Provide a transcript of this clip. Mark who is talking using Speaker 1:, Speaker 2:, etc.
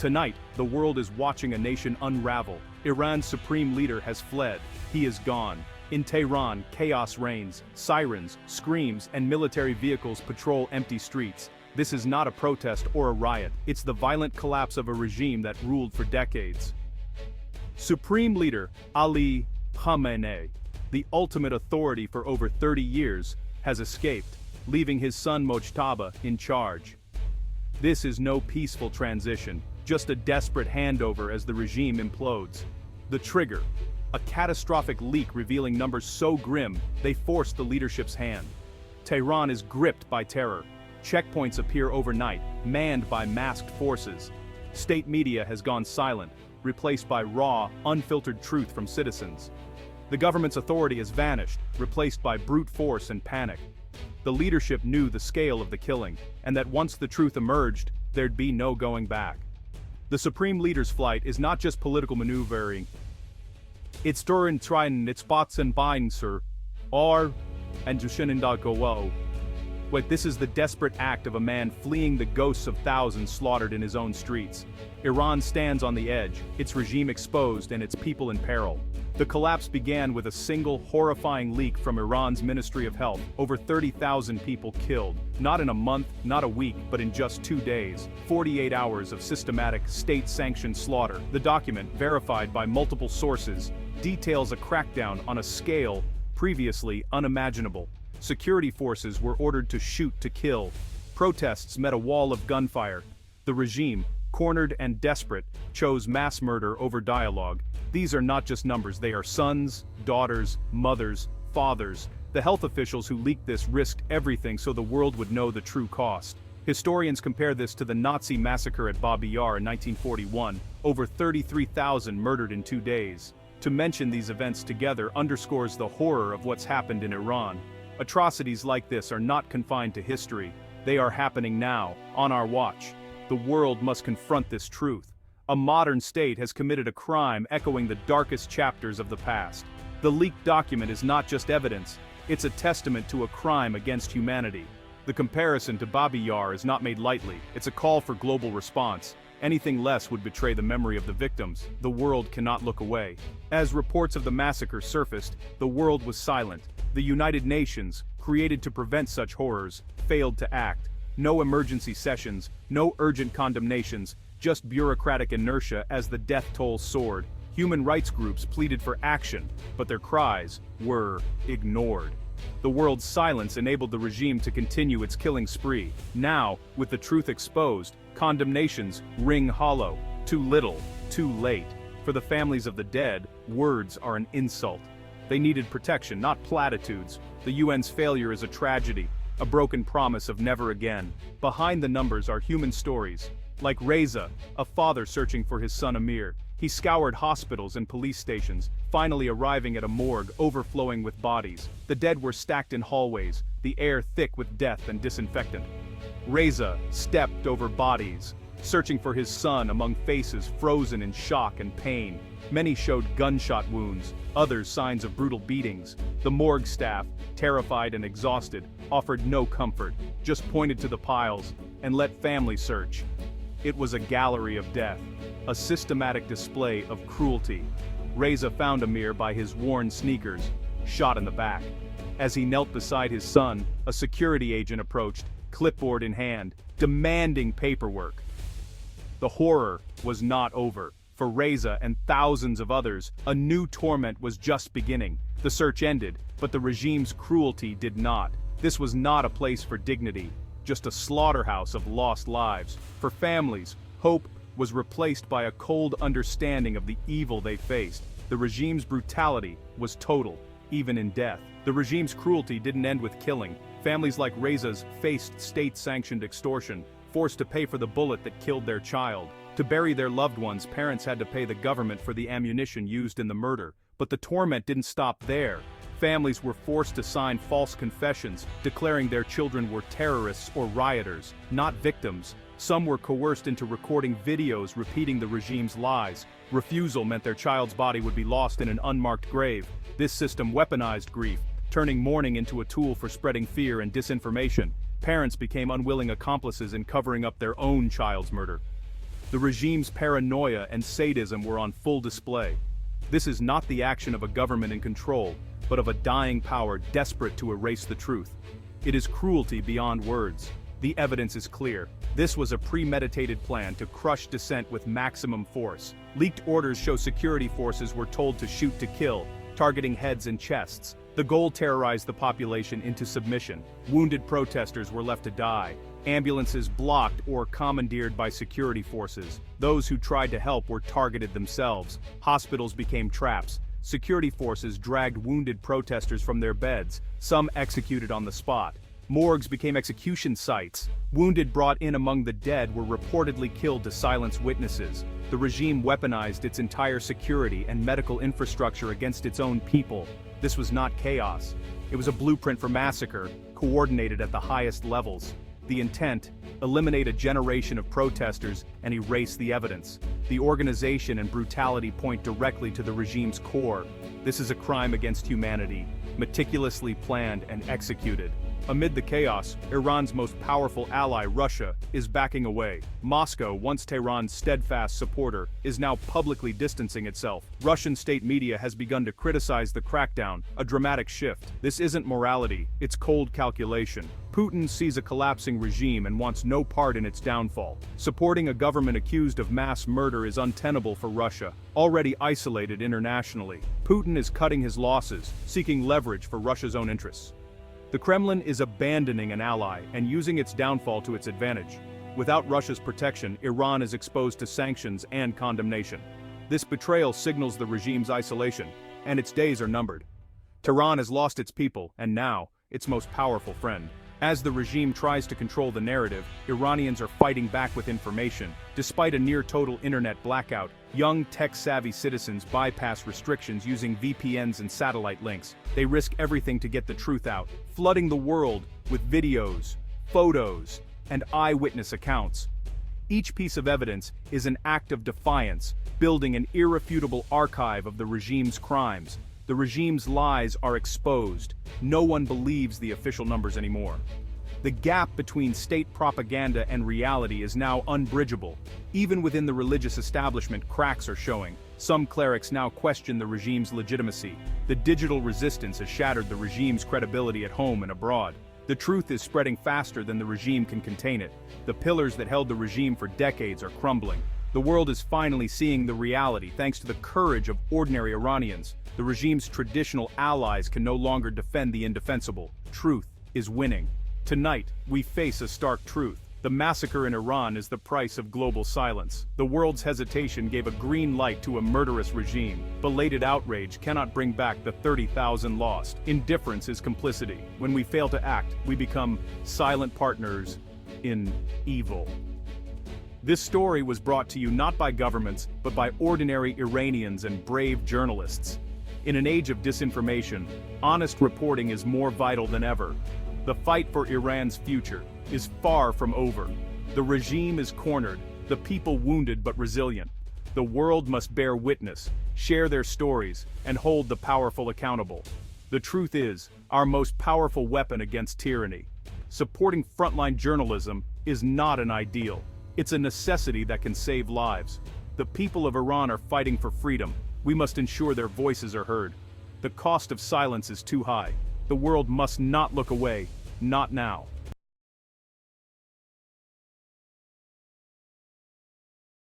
Speaker 1: Tonight, the world is watching a nation unravel. Iran's supreme leader has fled. He is gone. In Tehran, chaos reigns. Sirens, screams, and military vehicles patrol empty streets. This is not a protest or a riot. It's the violent collapse of a regime that ruled for decades. Supreme Leader Ali Khamenei, the ultimate authority for over 30 years, has escaped, leaving his son Mojtaba in charge. This is no peaceful transition, just a desperate handover as the regime implodes. The trigger: a catastrophic leak revealing numbers so grim they force the leadership's hand. Tehran is gripped by terror. Checkpoints appear overnight, manned by masked forces. State media has gone silent, replaced by raw, unfiltered truth from citizens. The government's authority has vanished, replaced by brute force and panic. The leadership knew the scale of the killing, and that once the truth emerged, there'd be no going back. The Supreme Leader's flight is not just political maneuvering. It's during trying its spots and binds her, or and go. Wait, this is the desperate act of a man fleeing the ghosts of thousands slaughtered in his own streets. Iran stands on the edge, its regime exposed and its people in peril. The collapse began with a single horrifying leak from Iran's Ministry of Health. Over 30,000 people killed, not in a month, not a week, but in just 2 days. 48 hours of systematic, state-sanctioned slaughter. The document, verified by multiple sources, details a crackdown on a scale previously unimaginable. Security forces were ordered to shoot to kill. Protests met a wall of gunfire. The regime, cornered and desperate, chose mass murder over dialogue. These are not just numbers, they are sons, daughters, mothers, fathers. The health officials who leaked this risked everything so the world would know the true cost. Historians compare this to the Nazi massacre at Babi Yar in 1941, over 33,000 murdered in 2 days. To mention these events together underscores the horror of what's happened in Iran. Atrocities like this are not confined to history. They are happening now, on our watch. The world must confront this truth. A modern state has committed a crime echoing the darkest chapters of the past. The leaked document is not just evidence, it's a testament to a crime against humanity. The comparison to Babi Yar is not made lightly, it's a call for global response. Anything less would betray the memory of the victims. The world cannot look away. As reports of the massacre surfaced, the world was silent. The United Nations, created to prevent such horrors, failed to act. No emergency sessions, no urgent condemnations, just bureaucratic inertia as the death toll soared. Human rights groups pleaded for action, but their cries were ignored. The world's silence enabled the regime to continue its killing spree. Now, with the truth exposed, condemnations ring hollow. Too little, too late. For the families of the dead, words are an insult. They needed protection, not platitudes. The UN's failure is a tragedy, a broken promise of never again. Behind the numbers are human stories. Like Reza, a father searching for his son Amir. He scoured hospitals and police stations, finally arriving at a morgue overflowing with bodies. The dead were stacked in hallways, the air thick with death and disinfectant. Reza stepped over bodies, searching for his son among faces frozen in shock and pain. Many showed gunshot wounds, others signs of brutal beatings. The morgue staff, terrified and exhausted, offered no comfort, just pointed to the piles and let families search. It was a gallery of death, a systematic display of cruelty. Reza found Amir by his worn sneakers, shot in the back. As he knelt beside his son, a security agent approached, clipboard in hand, demanding paperwork. The horror was not over. For Reza and thousands of others, a new torment was just beginning. The search ended, but the regime's cruelty did not. This was not a place for dignity, just a slaughterhouse of lost lives. For families, hope was replaced by a cold understanding of the evil they faced. The regime's brutality was total, even in death. The regime's cruelty didn't end with killing. Families like Reza's faced state-sanctioned extortion, forced to pay for the bullet that killed their child. To bury their loved ones, parents had to pay the government for the ammunition used in the murder. But the torment didn't stop there. Families were forced to sign false confessions, declaring their children were terrorists or rioters, not victims. Some were coerced into recording videos repeating the regime's lies. Refusal meant their child's body would be lost in an unmarked grave. This system weaponized grief, turning mourning into a tool for spreading fear and disinformation. Parents became unwilling accomplices in covering up their own child's murder. The regime's paranoia and sadism were on full display. This is not the action of a government in control, but of a dying power desperate to erase the truth. It is cruelty beyond words. The evidence is clear. This was a premeditated plan to crush dissent with maximum force. Leaked orders show security forces were told to shoot to kill, targeting heads and chests. The goal terrorized the population into submission. Wounded protesters were left to die. Ambulances blocked or commandeered by security forces. Those who tried to help were targeted themselves. Hospitals became traps. Security forces dragged wounded protesters from their beds, some executed on the spot. Morgues became execution sites. Wounded brought in among the dead were reportedly killed to silence witnesses. The regime weaponized its entire security and medical infrastructure against its own people. This was not chaos. It was a blueprint for massacre, coordinated at the highest levels. The intent: eliminate a generation of protesters and erase the evidence. The organization and brutality point directly to the regime's core. This is a crime against humanity, meticulously planned and executed. Amid the chaos, Iran's most powerful ally, Russia, is backing away. Moscow, once Tehran's steadfast supporter, is now publicly distancing itself. Russian state media has begun to criticize the crackdown, a dramatic shift. This isn't morality, it's cold calculation. Putin sees a collapsing regime and wants no part in its downfall. Supporting a government accused of mass murder is untenable for Russia, already isolated internationally. Putin is cutting his losses, seeking leverage for Russia's own interests. The Kremlin is abandoning an ally and using its downfall to its advantage. Without Russia's protection, Iran is exposed to sanctions and condemnation. This betrayal signals the regime's isolation, and its days are numbered. Tehran has lost its people, and now, its most powerful friend. As the regime tries to control the narrative, Iranians are fighting back with information. Despite a near-total internet blackout, young tech-savvy citizens bypass restrictions using VPNs and satellite links. They risk everything to get the truth out, flooding the world with videos, photos, and eyewitness accounts. Each piece of evidence is an act of defiance, building an irrefutable archive of the regime's crimes. The regime's lies are exposed. No one believes the official numbers anymore. The gap between state propaganda and reality is now unbridgeable. Even within the religious establishment, cracks are showing. Some clerics now question the regime's legitimacy. The digital resistance has shattered the regime's credibility at home and abroad. The truth is spreading faster than the regime can contain it. The pillars that held the regime for decades are crumbling. The world is finally seeing the reality thanks to the courage of ordinary Iranians. The regime's traditional allies can no longer defend the indefensible. Truth is winning. Tonight, we face a stark truth. The massacre in Iran is the price of global silence. The world's hesitation gave a green light to a murderous regime. Belated outrage cannot bring back the 30,000 lost. Indifference is complicity. When we fail to act, we become silent partners in evil. This story was brought to you not by governments, but by ordinary Iranians and brave journalists. In an age of disinformation, honest reporting is more vital than ever. The fight for Iran's future is far from over. The regime is cornered, the people wounded but resilient. The world must bear witness, share their stories, and hold the powerful accountable. The truth is, our most powerful weapon against tyranny. Supporting frontline journalism is not an ideal. It's a necessity that can save lives. The people of Iran are fighting for freedom. We must ensure their voices are heard. The cost of silence is too high. The world must not look away, not now.